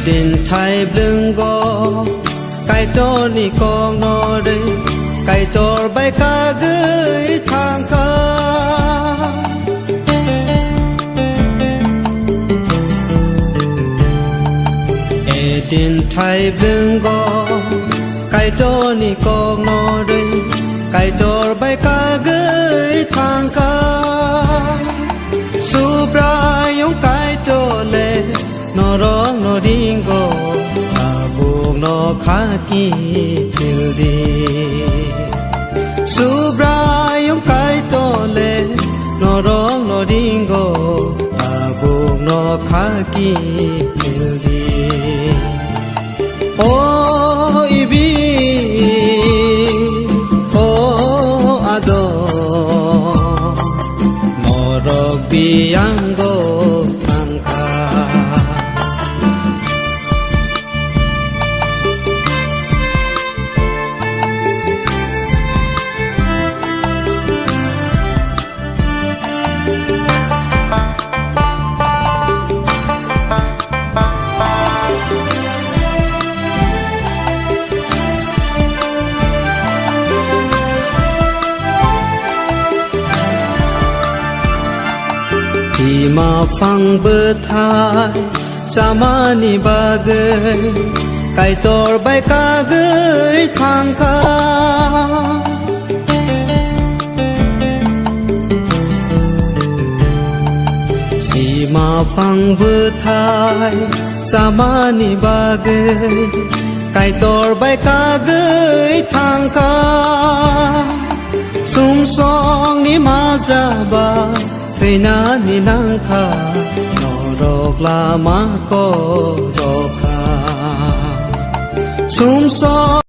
ดินไทยบลึงก็ไก่โตนี่กองนอเรไก่โตใบกาเกยทางคาดินไทยบลึงก็ไก่โตนี่กองนอเรไก่โตใบกาเกยทางคาสุปรายงไก่โตเลนอร้องนอดิงก็อาบุกนอขากีพิลดีสุปรายงไก่โตเลนอร้องนอดิงก็อาบุกนอขากีพิลดีโอ้อีบีโอ้อาโดนอรอกบียังโกทางคาที่มาฟังเบอร์ทายจามานีบาเกยไก่ตอใบกาเกยทางคาสีมาฟังเบอร์ทายจามานีบาเกยไก่ตอใบกาเกยทางคาสุมสองนิมาซาบาเทนานินังคานอรอกลามาโกรคาสุมสอง